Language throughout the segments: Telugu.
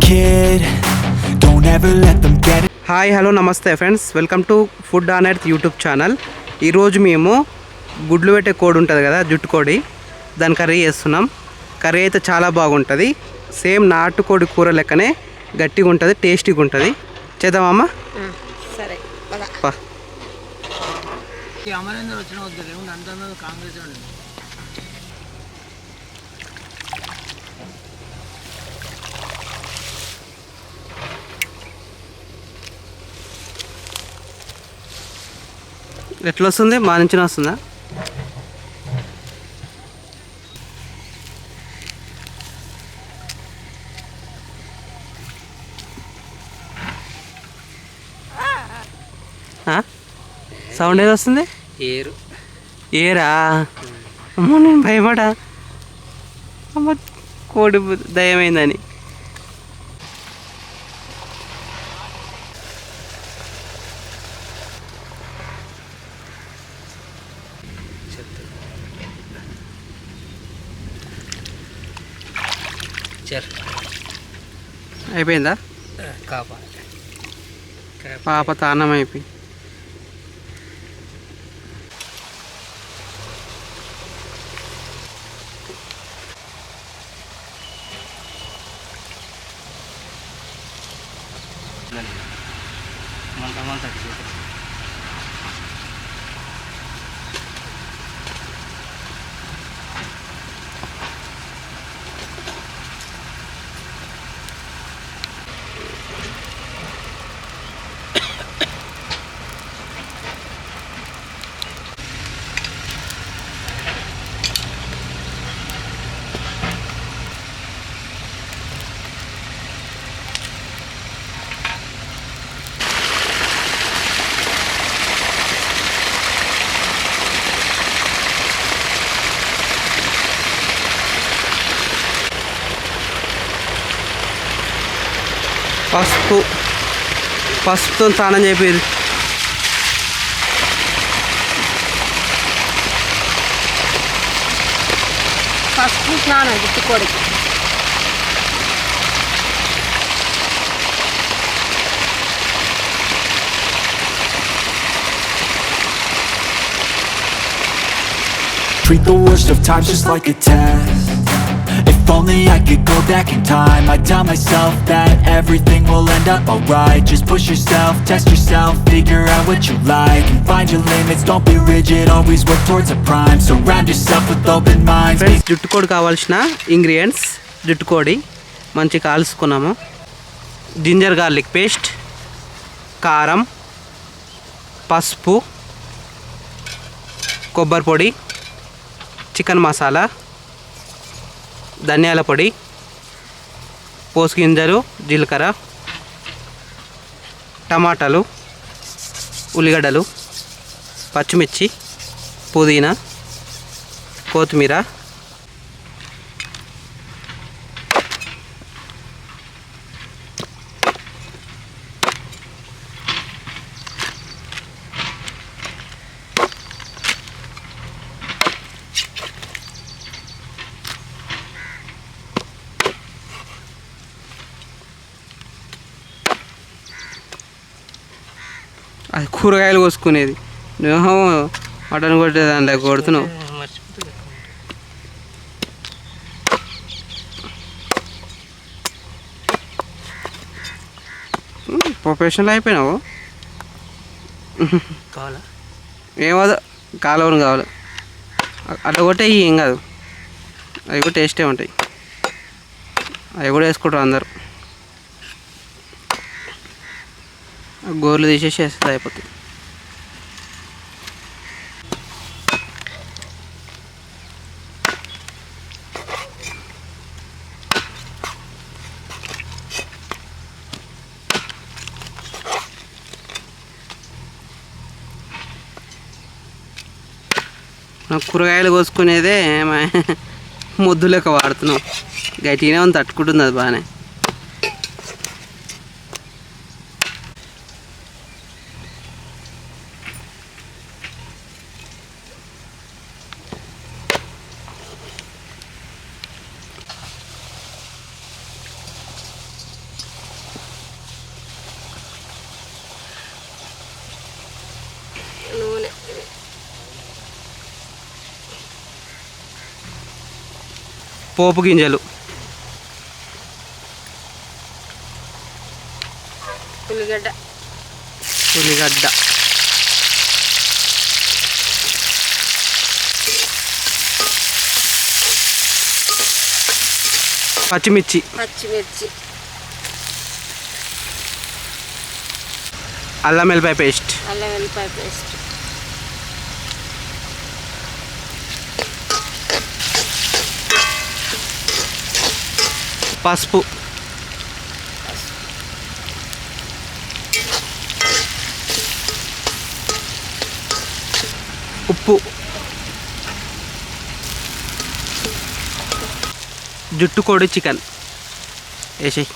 kid. Don't ever let them get it. Hi hello నమస్తే friends, welcome to Food on Earth YouTube channel. ఈరోజు మేము గుడ్లు పెట్టే కోడి ఉంటుంది కదా, జుట్టు కోడి, దాని కర్రీ చేస్తున్నాం. కర్రీ అయితే చాలా బాగుంటుంది. సేమ్ నాటుకోడి కూర లెక్కనే గట్టిగా ఉంటుంది, టేస్టీగా ఉంటుంది. చేద్దామమ్మా? సరే. ఎట్లా వస్తుంది? మా నుంచి వస్తుందా? సౌండ్ ఏది వస్తుంది? ఏరా? అమ్మ నేను భయపడా, అమ్మ కోడి దయమైందని. అయిపోయిందా? పాప తానం అయిపోయి పసుపుతో స్నానం చేయాలి. పసుపు స్నానం జుట్టు కోడికి. Treat the worst of times just like a test. If only I could go back in time, I'd tell myself that everything will end up alright. Just push yourself, test yourself, figure out what you like, and find your limits, don't be rigid, always work towards a prime. Surround yourself with open minds. Friends, జుట్టు కోడి కావాల్సిన ఇంగ్రీడియంట్స్: జుట్టు కోడి మంచి కాల్చుకున్నాము, జింజర్ గార్లిక్ పేస్ట్, కారం, పసుపు, కొబ్బరి పొడి, చికెన్ మసాలా, ధనియాల పొడి, పోసు గింజలు, జీలకర్ర, టమాటాలు, ఉల్లిగడ్డలు, పచ్చిమిర్చి, పుదీనా, కొత్తిమీర, అది కూరగాయలు కోసుకునేది. నువ్వు మటన్ కొట్టే దాంట్లో కొడుతున్నావు. ప్రొఫెషనల్ అయిపోయినావు. కావాలా? ఏమదో కాలువను కావాలి, అట్లా కొట్టే ఏం కాదు. అవి కూడా టేస్టే ఉంటాయి, అవి కూడా వేసుకుంటారు అందరు. గోర్లు తీసేసి వేస్తే అయిపోతుంది. కూరగాయలు కోసుకునేదే ముద్దు లెక్క వాడుతున్నాం. గట్టిగానే ఉంది, తట్టుకుంటుంది అది బాగానే. పోపు గింజలు, ఉల్లిగడ్డ, పచ్చిమిర్చి, అల్లం వెల్లిపాయ పేస్ట్, పసుపు, ఉప్పు, జుట్టు కోడి చికెన్ వేసేయి.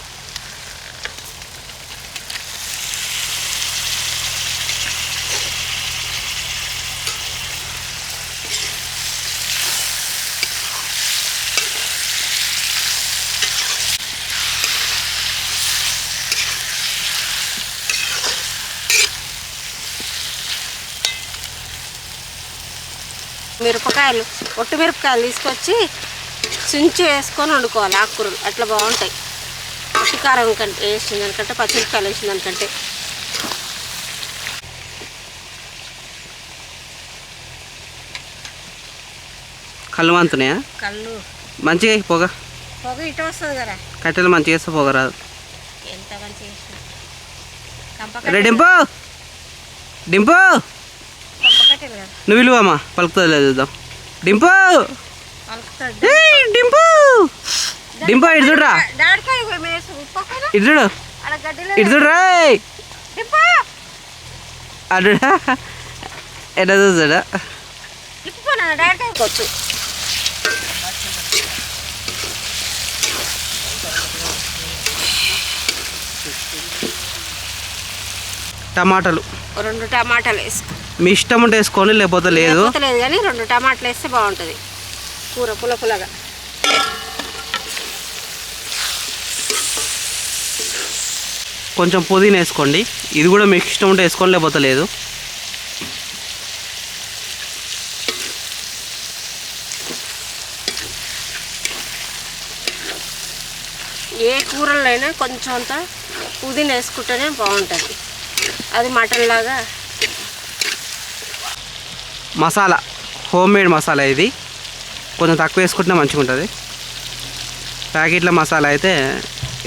మిరపకాయలు, ఒట్టు మిరపకాయలు తీసుకొచ్చి చుంచి వేసుకొని వండుకోవాలి. ఆకుకూరలు అట్లా బాగుంటాయి. ఒట్టి కారం కంటే వేసిన దానికంటే, పచ్చిమిరపకాయలు వేసిన దానికంటే. కళ్ళు మంతున్నాయా? కళ్ళు మంచిగా పొగ ఇటు వస్తుంది కదా. కట్టెలు మంచిగా వేస్తే పొగ రాదు. ఎంత మంచిగా డింపు డింపు నువ్వు విలువమ్మా పలుకుతుంది లేదు చూద్దాం. డింపు డింపు డింపు ఇటు చూడరా, ఇటు చూడు, ఇటు చూడరా, అడుడా ఎట్లా చూసాడా. టమాటాలు, 2 టమాటాలు వేసుకో. మీ ఇష్టం ఉంటే వేసుకోండి, లేకపోతే లేదు. కానీ 2 టమాటాలు వేస్తే బాగుంటుంది కూర పుల్లగా. కొంచెం పుదీనా వేసుకోండి. ఇది కూడా మీకు ఇష్టం ఉంటే వేసుకోండి, లేకపోతే లేదు. ఏ కూరలైనా కొంచెం అంత పుదీనా వేసుకుంటేనే బాగుంటుంది. అది మటన్ లాగా. మసాలా, హోమ్ మేడ్ మసాలా ఇది. కొంచెం తక్కువ వేసుకుంటే మంచిగా ఉంటుంది. ప్యాకెట్ల మసాలా అయితే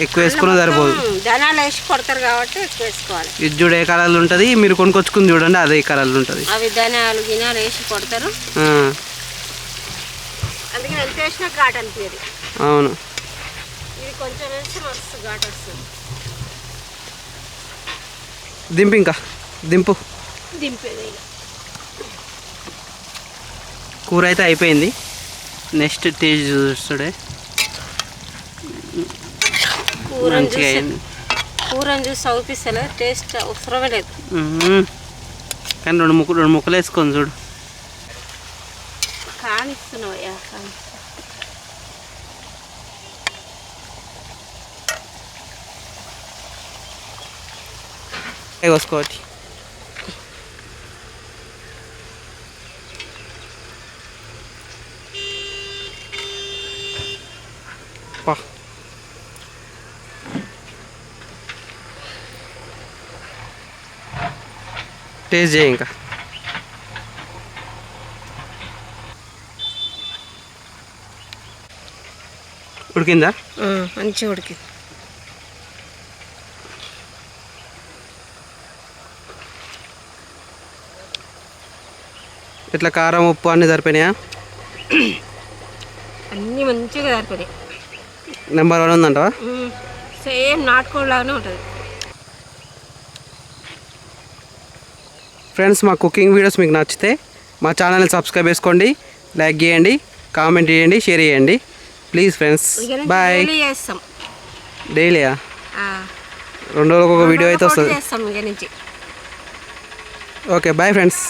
ఎక్కువ వేసుకుని సరిపోదు. ధనాలు వేసి కొడతారు కాబట్టి ఎక్కువ వేసుకోవాలి. ఇది చూడు ఏ కలర్లు ఉంటుంది, మీరు కొనుక్కొచ్చుకుని చూడండి అదే కలర్లు ఉంటుంది. అవి ధనాలు గినాలు వేసి కొడతారు, అందుకని ఎంత వేసినా ఘాట్ అనిపించదు. అవును, ఇది కొంచెం వేస్తే మస్తు ఘాట్ వస్తుంది. దింపు, ఇంకా దింపు. దింపేది కూర అయితే అయిపోయింది. నెక్స్ట్ టేస్ట్ చూస్తుండే మంచిగా అయింది. కూరని చూసి అవుపిస్తలే, టేస్ట్ అవసరమే లేదు. కానీ 2 ముక్కలు వేసుకొని చూడు. కానిస్తున్నావయ్యా, కోసుకోటి. టేస్ట్ చేయి ఇంకా. ఉడికిందా? మంచిగా ఉడికింది. ఇట్లా కారం ఉప్పు అన్నీ సరిపోయినాయా? అన్నీ మంచిగా సరిపోయినాయి. నెంబర్ 1 ఉందంటవా? సేమ్ నాటుకోలాగానే ఉంటుంది. ఫ్రెండ్స్, మా కుకింగ్ వీడియోస్ మీకు నచ్చితే మా ఛానల్ని సబ్స్క్రైబ్ చేసుకోండి, లైక్ చేయండి, కామెంట్ చేయండి, షేర్ చేయండి ప్లీజ్ ఫ్రెండ్స్. బాయ్. డైలీయా? 2 రోజులకు ఒక వీడియో అయితే వస్తుంది. Okay, bye friends.